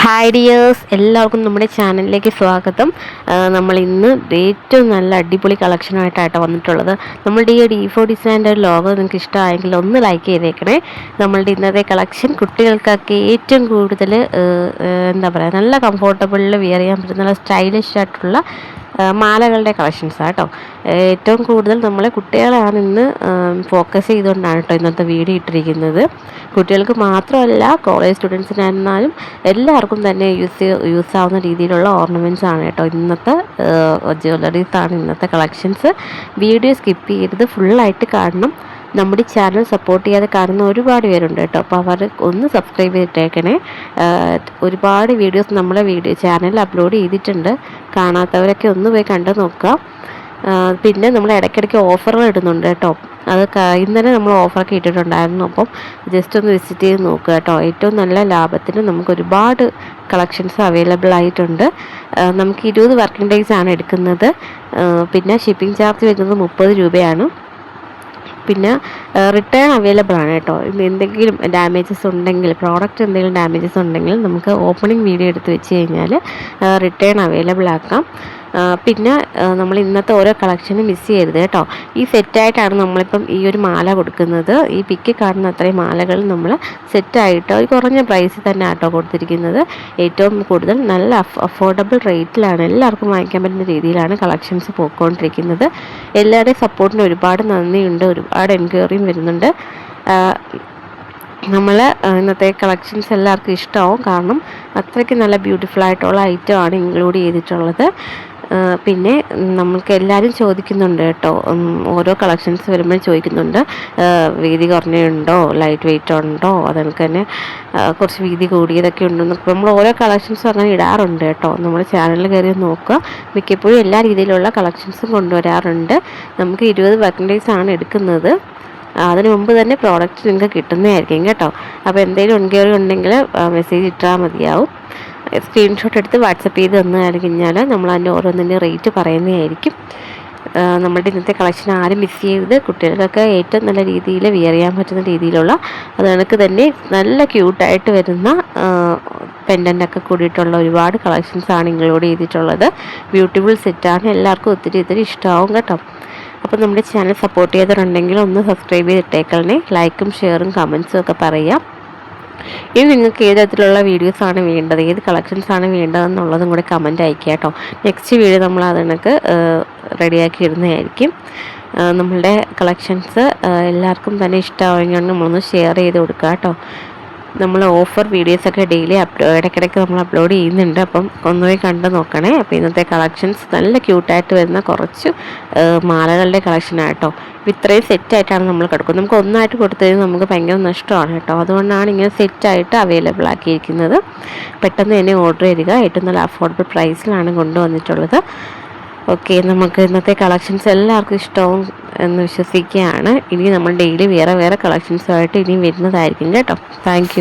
Hi dears, എല്ലാവർക്കും നമ്മുടെ ചാനലിലേക്ക് സ്വാഗതം. നമ്മൾ ഇന്ന് ഏറ്റവും നല്ല അടിപൊളി കളക്ഷനായിട്ടാണ് വന്നിട്ടുള്ളത്. നമ്മളുടെ ഈ D4 ഡിസൈൻ്റെ ഒരു ലോഗോ നിങ്ങൾക്ക് ഇഷ്ടമായെങ്കിൽ ഒന്ന് ലൈക്ക് ചെയ്തേക്കണേ. നമ്മളുടെ ഇന്നത്തെ കളക്ഷൻ കുട്ടികൾക്കൊക്കെ ഏറ്റവും കൂടുതൽ എന്താ പറയുക, നല്ല കംഫോർട്ടബിളിൽ വിയർ ചെയ്യാൻ പറ്റുന്ന നല്ല സ്റ്റൈലിഷ് ആയിട്ടുള്ള മാലകളുടെ കളക്ഷൻസാണ് കേട്ടോ. ഏറ്റവും കൂടുതൽ നമ്മളെ കുട്ടികളെയാണ് ഇന്ന് ഫോക്കസ് ചെയ്തുകൊണ്ടാണ് കേട്ടോ ഇന്നത്തെ വീഡിയോ ഇട്ടിരിക്കുന്നത്. കുട്ടികൾക്ക് മാത്രമല്ല, കോളേജ് സ്റ്റുഡൻസിനായിരുന്നാലും എല്ലാവർക്കും തന്നെ യൂസ് ആവുന്ന രീതിയിലുള്ള ഓർണമെൻറ്റ്സ് ആണ് കേട്ടോ ഇന്നത്തെ ജ്വല്ലറീസാണ് ഇന്നത്തെ കളക്ഷൻസ്. വീഡിയോ സ്കിപ്പ് ചെയ്യരുത്, ഫുള്ളായിട്ട് കാണണം. നമ്മുടെ ചാനൽ സപ്പോർട്ട് ചെയ്യാതെ കാണുന്ന ഒരുപാട് പേരുണ്ട് കേട്ടോ. അപ്പോൾ അവർ ഒന്ന് സബ്സ്ക്രൈബ് ചെയ്തിട്ടേക്കണേ. ഒരുപാട് വീഡിയോസ് നമ്മളെ ചാനലിൽ അപ്ലോഡ് ചെയ്തിട്ടുണ്ട്. കാണാത്തവരൊക്കെ ഒന്ന് പോയി കണ്ടു നോക്കുക. പിന്നെ നമ്മൾ ഇടയ്ക്കിടയ്ക്ക് ഓഫറുകൾ ഇടുന്നുണ്ട് കേട്ടോ. അത് ഇന്നലെ നമ്മൾ ഓഫറൊക്കെ ഇട്ടിട്ടുണ്ടായിരുന്നു. അപ്പം ജസ്റ്റ് ഒന്ന് വിസിറ്റ് ചെയ്ത് നോക്കുക കേട്ടോ. ഏറ്റവും നല്ല ലാഭത്തിന് നമുക്ക് ഒരുപാട് കളക്ഷൻസ് അവൈലബിൾ ആയിട്ടുണ്ട്. നമുക്ക് 20 വർക്കിംഗ് ഡേയ്സ് ആണ് എടുക്കുന്നത്. പിന്നെ ഷിപ്പിംഗ് ചാർജ് വരുന്നത് 30 രൂപയാണ്. പിന്നെ റിട്ടേൺ അവൈലബിൾ ആണ് കേട്ടോ. എന്തെങ്കിലും ഡാമേജസ് ഉണ്ടെങ്കിൽ, പ്രോഡക്റ്റ് എന്തെങ്കിലും ഡാമേജസ് ഉണ്ടെങ്കിൽ നമുക്ക് ഓപ്പണിംഗ് വീഡിയോ എടുത്ത് വെച്ച് കഴിഞ്ഞാൽ റിട്ടേൺ അവൈലബിൾ ആക്കാം. പിന്നെ നമ്മൾ ഇന്നത്തെ ഓരോ കളക്ഷനും മിസ് ചെയ്യരുത് കേട്ടോ. ഈ സെറ്റായിട്ടാണ് നമ്മളിപ്പം ഈ ഒരു മാല കൊടുക്കുന്നത്. ഈ പിക്ക് കാണുന്ന അത്രയും മാലകൾ നമ്മൾ സെറ്റായിട്ട് ഒരു കുറഞ്ഞ പ്രൈസിൽ തന്നെ ആട്ടോ കൊടുത്തിരിക്കുന്നത്. ഏറ്റവും കൂടുതൽ നല്ല അഫോർഡബിൾ റേറ്റിലാണ് എല്ലാവർക്കും വാങ്ങിക്കാൻ പറ്റുന്ന രീതിയിലാണ് കളക്ഷൻസ് പോയിക്കൊണ്ടിരിക്കുന്നത്. എല്ലാവരുടെയും സപ്പോർട്ടിന് ഒരുപാട് നന്ദിയുണ്ട്. ഒരുപാട് എൻക്വയറിയും വരുന്നുണ്ട്. നമ്മൾ ഇന്നത്തെ കളക്ഷൻസ് എല്ലാവർക്കും ഇഷ്ടമാവും. കാരണം അത്രയ്ക്ക് നല്ല ബ്യൂട്ടിഫുൾ ആയിട്ടുള്ള ഐറ്റമാണ് ഇൻക്ലൂഡ് ചെയ്തിട്ടുള്ളത്. പിന്നെ നമുക്ക് എല്ലാവരും ചോദിക്കുന്നുണ്ട് കേട്ടോ, ഓരോ കളക്ഷൻസ് വരുമ്പോൾ ചോദിക്കുന്നുണ്ട് വീതി കുറഞ്ഞുണ്ടോ, ലൈറ്റ് വെയിറ്റ് ഉണ്ടോ, അതൊക്കെ തന്നെ കുറച്ച് വീതി കൂടിയതൊക്കെ ഉണ്ടെന്ന്. നമ്മൾ ഓരോ കളക്ഷൻസും അങ്ങനെ ഇടാറുണ്ട് കേട്ടോ. നമ്മുടെ ചാനലിൽ കയറി നോക്കുക. മിക്കപ്പോഴും എല്ലാ രീതിയിലുള്ള കളക്ഷൻസും കൊണ്ടുവരാറുണ്ട്. നമുക്ക് 20 വർക്കിംഗ് ഡേയ്സ് ആണ് എടുക്കുന്നത്. അതിന് മുമ്പ് തന്നെ പ്രോഡക്റ്റ് നിങ്ങൾക്ക് കിട്ടുന്നതായിരിക്കും കേട്ടോ. അപ്പോൾ എന്തെങ്കിലും എൻക്വയറി ഉണ്ടെങ്കിൽ മെസ്സേജ് ഇട്ടാൽ മതിയാവും. സ്ക്രീൻഷോട്ട് എടുത്ത് വാട്സപ്പ് ചെയ്ത് തന്നു കഴിഞ്ഞാൽ നമ്മൾ അതിൻ്റെ ഓരോന്നിൻ്റെ റേറ്റ് പറയുന്നതായിരിക്കും. നമ്മുടെ ഇന്നത്തെ കളക്ഷൻ ആരും മിസ് ചെയ്ത് കുട്ടികൾക്കൊക്കെ ഏറ്റവും നല്ല രീതിയിൽ വിയർ ചെയ്യാൻ പറ്റുന്ന രീതിയിലുള്ള അത് കണക്ക് തന്നെ നല്ല ക്യൂട്ടായിട്ട് വരുന്ന പെൻഡൻ്റൊക്കെ കൂടിയിട്ടുള്ള ഒരുപാട് കളക്ഷൻസാണ് ഇൻക്ലൂഡ് ചെയ്തിട്ടുള്ളത്. ബ്യൂട്ടിഫുൾ സെറ്റാണ്. എല്ലാവർക്കും ഒത്തിരി ഇഷ്ടമാവും കേട്ടോ. അപ്പോൾ നമ്മുടെ ചാനൽ സപ്പോർട്ട് ചെയ്തിട്ടുണ്ടെങ്കിൽ ഒന്ന് സബ്സ്ക്രൈബ് ചെയ്തിട്ടേക്കണേ. ലൈക്കും ഷെയറും കമൻസും ഒക്കെ പറയാം. ഇനി നിങ്ങൾക്ക് ഏത് തരത്തിലുള്ള വീഡിയോസാണ് വേണ്ടത്, ഏത് കളക്ഷൻസാണ് വേണ്ടതെന്നുള്ളതും കൂടെ കമൻറ്റ് അയക്കുക കേട്ടോ. നെക്സ്റ്റ് വീഡിയോ നമ്മൾ അതിനൊക്കെ റെഡിയാക്കി ഇടുന്നതായിരിക്കും. നമ്മളുടെ കളക്ഷൻസ് എല്ലാവർക്കും തന്നെ ഇഷ്ടമാവുമെങ്കിൽ നമ്മളൊന്ന് ഷെയർ ചെയ്ത് കൊടുക്കുക കേട്ടോ. നമ്മൾ ഓഫർ വീഡിയോസൊക്കെ ഡെയിലി ഇടയ്ക്കിടയ്ക്ക് നമ്മൾ അപ്ലോഡ് ചെയ്യുന്നുണ്ട്. അപ്പം ഒന്നുപോയി കണ്ടു നോക്കണേ. അപ്പോൾ ഇന്നത്തെ കളക്ഷൻസ് നല്ല ക്യൂട്ടായിട്ട് വരുന്ന കുറച്ച് മാലകളുടെ കളക്ഷനാണ് കേട്ടോ. ഇത്രയും സെറ്റായിട്ടാണ് നമ്മൾ കൊടുക്കുന്നത്. നമുക്ക് ഒന്നായിട്ട് കൊടുത്തത് നമുക്ക് ഭയങ്കര നഷ്ടമാണ് കേട്ടോ. അതുകൊണ്ടാണ് ഇങ്ങനെ സെറ്റായിട്ട് അവൈലബിൾ ആക്കിയിരിക്കുന്നത്. പെട്ടെന്ന് തന്നെ ഓർഡർ ചെയ്യുക. ഏറ്റവും നല്ല അഫോർഡബിൾ പ്രൈസിലാണ് കൊണ്ടുവന്നിട്ടുള്ളത്. ഓക്കെ, നമുക്ക് ഇന്നത്തെ കളക്ഷൻസ് എല്ലാവർക്കും ഇഷ്ടവും എന്ന് വിശ്വസിക്കുകയാണ്. ഇനി നമ്മൾ ഡെയിലി വേറെ കളക്ഷൻസുമായിട്ട് ഇനിയും വരുന്നതായിരിക്കും കേട്ടോ. താങ്ക്